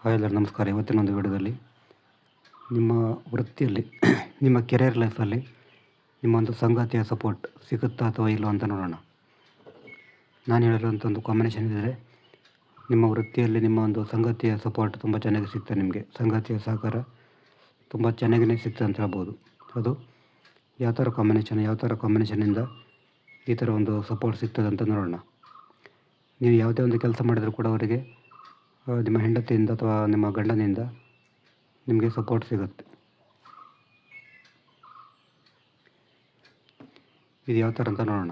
Hi ಎಲ್ಲರೂ ನಮಸ್ಕಾರ. ಇವತ್ತಿನ ಒಂದು ವಿಡಿಯೋದಲ್ಲಿ ನಿಮ್ಮ ವೃತ್ತಿಯಲ್ಲಿ ನಿಮ್ಮ ಕೆರಿಯರ್ ಲೈಫಲ್ಲಿ ನಿಮ್ಮ ಒಂದು ಸಂಗಾತಿಯ ಸಪೋರ್ಟ್ ಸಿಗುತ್ತಾ ಅಥವಾ ಇಲ್ಲೋ ಅಂತ ನೋಡೋಣ. ನಾನು ಹೇಳಿರೋಂಥ ಒಂದು ಕಾಂಬಿನೇಷನ್ ಇದ್ದರೆ ನಿಮ್ಮ ವೃತ್ತಿಯಲ್ಲಿ ನಿಮ್ಮ ಒಂದು ಸಂಗಾತಿಯ ಸಪೋರ್ಟ್ ತುಂಬ ಚೆನ್ನಾಗಿ ಸಿಗ್ತದೆ. ನಿಮಗೆ ಸಂಗಾತಿಯ ಸಹಕಾರ ತುಂಬ ಚೆನ್ನಾಗಿಯೇ ಸಿಗ್ತದೆ ಅಂತ ಹೇಳ್ಬೋದು. ಅದು ಯಾವ ಥರ ಕಾಂಬಿನೇಷನಿಂದ ಈ ಥರ ಒಂದು ಸಪೋರ್ಟ್ ಸಿಗ್ತದೆ ಅಂತ ನೋಡೋಣ. ನೀವು ಯಾವುದೇ ಒಂದು ಕೆಲಸ ಮಾಡಿದರೂ ಕೂಡ ಅವರಿಗೆ ನಿಮ್ಮ ಹೆಂಡತಿಯಿಂದ ಅಥವಾ ನಿಮ್ಮ ಗಂಡನಿಂದ ನಿಮಗೆ ಸಪೋರ್ಟ್ ಸಿಗುತ್ತೆ. ಇದು ಯಾವ ಥರ ಅಂತ ನೋಡೋಣ.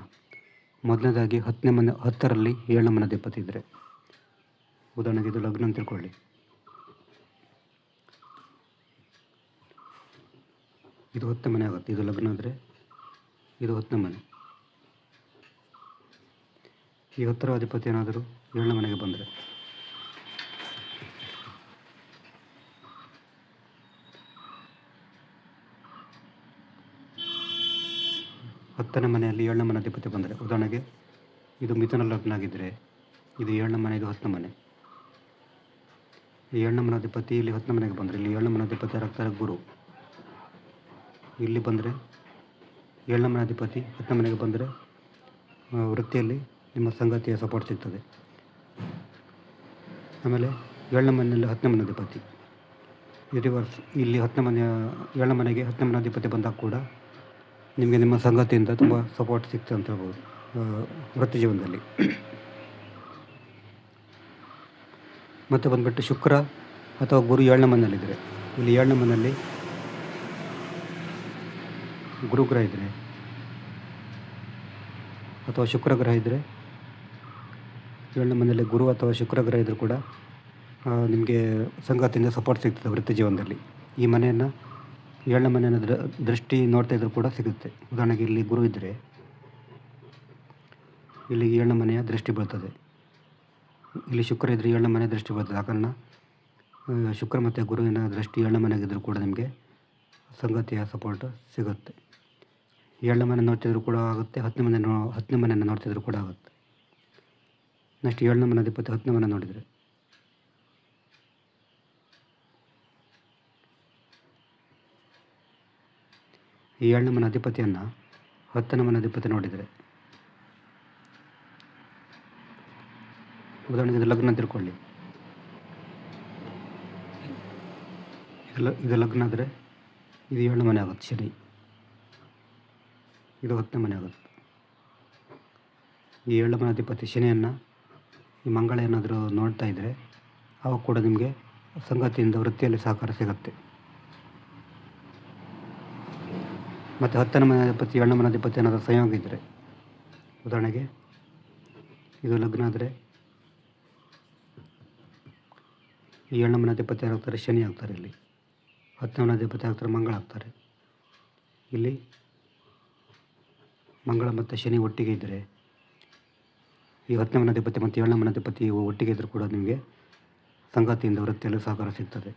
ಮೊದಲನೇದಾಗಿ 10ರಲ್ಲಿ 7ನೇ ಮನೆ ಅಧಿಪತಿ ಇದ್ದರೆ, ಉದಾಹರಣೆಗೆ ಇದು ಲಗ್ನ ಅಂತ ತಿಳ್ಕೊಳ್ಳಿ. ಇದು 10ನೇ ಮನೆ ಆಗುತ್ತೆ. ಇದು ಲಗ್ನ ಆದರೆ ಇದು 10ನೇ ಮನೆ. ಈ 10ರ ಅಧಿಪತಿ ಏನಾದರೂ 7ನೇ ಮನೆಗೆ ಬಂದರೆ, ಹತ್ತನೇ ಮನೆಯಲ್ಲಿ 7ನೇ ಮನೆ ಅಧಿಪತಿ ಬಂದರೆ, ಉದಾಹರಣೆಗೆ ಇದು ಮಿಥುನ ಲಗ್ನ ಆಗಿದ್ದರೆ ಇದು 7ನೇ ಮನೆ, ಇದು 10ನೇ ಮನೆ. ಈ 7ನೇ ಮನೆ ಅಧಿಪತಿ ಇಲ್ಲಿ 10ನೇ ಮನೆಗೆ ಬಂದರೆ, ಇಲ್ಲಿ 7ನೇ ಮನೆ ಅಧಿಪತಿ ಯಾರಾಗ್ತಾರೆ? ಗುರು. ಇಲ್ಲಿ ಬಂದರೆ 7ನೇ ಮನೆ ಅಧಿಪತಿ 10ನೇ ಮನೆಗೆ ಬಂದರೆ ವೃತ್ತಿಯಲ್ಲಿ ನಿಮ್ಮ ಸಂಗಾತಿಯ ಸಪೋರ್ಟ್ ಸಿಗ್ತದೆ. ಆಮೇಲೆ 7ನೇ ಮನೆಯಲ್ಲಿ 10ನೇ ಮನೆ ಅಧಿಪತಿ ಈ ರಿವರ್ಸ್, ಇಲ್ಲಿ 7ನೇ ಮನೆಗೆ 10ನೇ ಮನೆ ಅಧಿಪತಿ ಬಂದಾಗ ಕೂಡ ನಿಮಗೆ ನಿಮ್ಮ ಸಂಗಾತಿಯಿಂದ ತುಂಬ ಸಪೋರ್ಟ್ ಸಿಗ್ತದೆ ಅಂತ ಹೇಳ್ಬೋದು ವೃತ್ತಿ ಜೀವನದಲ್ಲಿ. ಮತ್ತು ಬಂದುಬಿಟ್ಟು ಶುಕ್ರ ಅಥವಾ ಗುರು 7ನೇ ಮನೆಯಲ್ಲಿದ್ದರೆ, ಇಲ್ಲಿ 7ನೇ ಮನೆಯಲ್ಲಿ ಗುರುಗ್ರಹ ಇದ್ದರೆ ಅಥವಾ ಶುಕ್ರ ಗ್ರಹ ಇದ್ದರೆ, 7ನೇ ಮನೆಯಲ್ಲಿ ಗುರು ಅಥವಾ ಶುಕ್ರ ಗ್ರಹ ಇದ್ದರೂ ಕೂಡ ನಿಮಗೆ ಸಂಗಾತಿಯಿಂದ ಸಪೋರ್ಟ್ ಸಿಗ್ತದೆ ವೃತ್ತಿ ಜೀವನದಲ್ಲಿ. ಈ ಮನೆಯನ್ನು 7ನೇ ಮನೆಯನ್ನು ದೃಷ್ಟಿ ನೋಡ್ತಾ ಇದ್ದರೂ ಕೂಡ ಸಿಗುತ್ತೆ. ಉದಾಹರಣೆಗೆ ಇಲ್ಲಿ ಗುರು ಇದ್ದರೆ ಇಲ್ಲಿ 7ನೇ ಮನೆಯ ದೃಷ್ಟಿ ಬೀಳ್ತದೆ. ಇಲ್ಲಿ ಶುಕ್ರ ಇದ್ದರೆ 7ನೇ ಮನೆ ದೃಷ್ಟಿ ಬೀಳ್ತದೆ. ಆ ಕಾರಣ ಶುಕ್ರ ಮತ್ತು ಗುರುವಿನ ದೃಷ್ಟಿ 7ನೇ ಮನೆಗಿದ್ದರೂ ಕೂಡ ನಿಮಗೆ ಸಂಗಾತಿಯ ಸಪೋರ್ಟ್ ಸಿಗುತ್ತೆ. 7ನೇ ಮನೆ ನೋಡ್ತಿದ್ರು ಕೂಡ ಆಗುತ್ತೆ, 10ನೇ ಮನೆಯನ್ನು ನೋಡ್ತಿದ್ರು ಕೂಡ ಆಗುತ್ತೆ. ನೆಕ್ಸ್ಟ್ 7ನೇ ಮನೆ ಅಧಿಪತಿ 10ನೇ ಮನೆ ನೋಡಿದರೆ, ಈ 7ನೇ ಮನೆ ಅಧಿಪತಿಯನ್ನು 10ನೇ ಮನೆ ಅಧಿಪತಿ ನೋಡಿದರೆ, ಉದಾಹರಣೆಗೆ ಇದು ಲಗ್ನ ತಿಳ್ಕೊಳ್ಳಿ. ಇದು ಲಗ್ನ ಆದರೆ ಇದು 7ನೇ ಮನೆ ಆಗುತ್ತೆ ಶನಿ, ಇದು 10ನೇ ಮನೆ ಆಗುತ್ತೆ. ಈ 7ನೇ ಮನೆ ಅಧಿಪತಿ ಶನಿಯನ್ನು ಈ ಮಂಗಳ ಏನಾದರೂ ನೋಡ್ತಾ ಇದ್ದರೆ ಆವಾಗ ಕೂಡ ನಿಮಗೆ ಸಂಗಾತಿಯಿಂದ ವೃತ್ತಿಯಲ್ಲಿ ಸಹಕಾರ ಸಿಗುತ್ತೆ. ಮತ್ತು 10ನೇ ಮನೆ ಅಧಿಪತಿ 7ನೇ ಮನೆ ಅಧಿಪತಿ ಏನಾದರೂ ಸಂಯೋಗ ಇದ್ದರೆ, ಉದಾಹರಣೆಗೆ ಇದು ಲಗ್ನ ಆದರೆ ಈ 7ನೇ ಮನೆ ಅಧಿಪತಿ ಯಾರಾಗ್ತಾರೆ? ಶನಿ ಆಗ್ತಾರೆ. ಇಲ್ಲಿ 10ನೇ ಮನೆ ಅಧಿಪತಿ ಆಗ್ತಾರೆ ಮಂಗಳ ಆಗ್ತಾರೆ. ಇಲ್ಲಿ ಮಂಗಳ ಮತ್ತು ಶನಿ ಒಟ್ಟಿಗೆ ಇದ್ದರೆ, ಈ 10ನೇ ಮನೆ ಅಧಿಪತಿ ಮತ್ತು 7ನೇ ಮನೆ ಅಧಿಪತಿ ಒಟ್ಟಿಗೆ ಇದ್ದರೂ ಕೂಡ ನಿಮಗೆ ಸಂಗಾತಿಯಿಂದ ವೃತ್ತಿಯಲ್ಲಿ ಸಹಕಾರ ಸಿಗ್ತದೆ.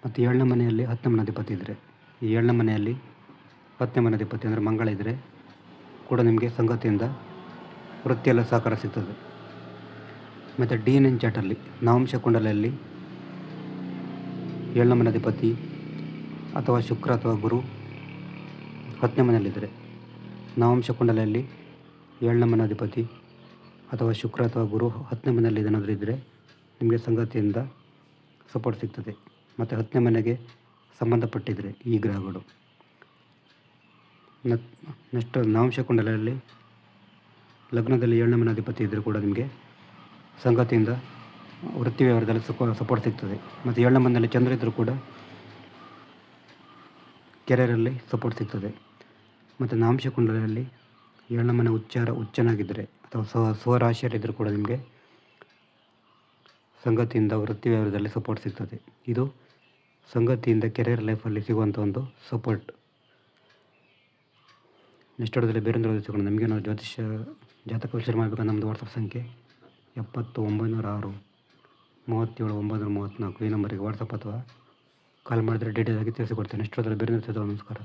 ಮತ್ತು 7ನೇ ಮನೆಯಲ್ಲಿ 10ನೇ ಮನೆ ಅಧಿಪತಿ ಇದ್ದರೆ, ಈ 7ನೇ ಮನೆಯಲ್ಲಿ 10ನೇ ಮನೆ ಅಧಿಪತಿ ಅಂದರೆ ಮಂಗಳ ಇದ್ದರೆ ಕೂಡ ನಿಮಗೆ ಸಂಗಾತಿಯಿಂದ ವೃತ್ತಿಯಲ್ಲಿ ಸಹಕಾರ ಸಿಗ್ತದೆ. ಮತ್ತು DNA ಚಾರ್ಟಲ್ಲಿ ನವಾಂಶ ಕುಂಡಲಿಯಲ್ಲಿ 7ನೇ ಮನೆ ಅಧಿಪತಿ ಅಥವಾ ಶುಕ್ರ ಅಥವಾ ಗುರು 10ನೇ ಮನೆಯಲ್ಲಿದ್ದರೆ, ನವಾಂಶ ಕುಂಡಲಿಯಲ್ಲಿ 7ನೇ ಮನೆ ಅಧಿಪತಿ ಅಥವಾ ಶುಕ್ರ ಅಥವಾ ಗುರು 10ನೇ ಮನೆಯಲ್ಲಿ ಏನಾದರೂ ಇದ್ದರೆ ನಿಮಗೆ ಸಂಗಾತಿಯಿಂದ ಸಪೋರ್ಟ್ ಸಿಗ್ತದೆ. ಮತ್ತು 10ನೇ ಮನೆಗೆ ಸಂಬಂಧಪಟ್ಟಿದ್ದರೆ ಈ ಗ್ರಹಗಳು. ನೆಕ್ಸ್ಟ್ ನವಾಂಶ ಕುಂಡಲಿಯಲ್ಲಿ ಲಗ್ನದಲ್ಲಿ 7ನೇ ಮನೆ ಅಧಿಪತಿ ಇದ್ದರೂ ಕೂಡ ನಿಮಗೆ ಸಂಗಾತಿಯಿಂದ ವೃತ್ತಿ ವ್ಯವಹಾರದಲ್ಲಿ ಸಪೋರ್ಟ್ ಸಿಗ್ತದೆ. ಮತ್ತು 7ನೇ ಮನೆಯಲ್ಲಿ ಚಂದ್ರ ಇದ್ದರೂ ಕೂಡ ಕೆರಿಯರಲ್ಲಿ ಸಪೋರ್ಟ್ ಸಿಗ್ತದೆ. ಮತ್ತು ನವಾಂಶ ಕುಂಡಲಿಯಲ್ಲಿ 7ನೇ ಮನೆ ಉಚ್ಚನಾಗಿದ್ದರೆ ಅಥವಾ ಸ್ವರಾಶಿಯಲ್ಲಿದ್ದರೂ ಕೂಡ ನಿಮಗೆ ಸಂಗಾತಿಯಿಂದ ವೃತ್ತಿ ವ್ಯವಹಾರದಲ್ಲಿ ಸಪೋರ್ಟ್ ಸಿಗ್ತದೆ. ಇದು ಸಂಗಾತಿಯಿಂದ ಕೆರಿಯರ್ ಲೈಫಲ್ಲಿ ಸಿಗುವಂಥ ಒಂದು ಸಪೋರ್ಟ್. ನೆಕ್ಸ್ಟ್ ವಿಡಿಯೋದಲ್ಲಿ ಬೇರೆ ಸಿಗೋಣ. ನಮಗೆ ನಾವು ಜ್ಯೋತಿಷ್ಯ ಜಾತಕ ವಿಚಾರ ಮಾಡಬೇಕಂದ್ರೆ ನಮ್ಮದು ವಾಟ್ಸಪ್ ಸಂಖ್ಯೆ 70 906 37 934 ಈ ನಂಬರಿಗೆ ವಾಟ್ಸಪ್ ಅಥವಾ ಕಾಲ್ ಮಾಡಿದರೆ ಡೀಟೇಲ್ ಆಗಿ ತಿಳಿಸಿಕೊಡ್ತೇನೆ. ನೆಕ್ಸ್ಟ್ ವಿಡಿಯೋದಲ್ಲಿ ಬೇರೆ ನಮಸ್ಕಾರ.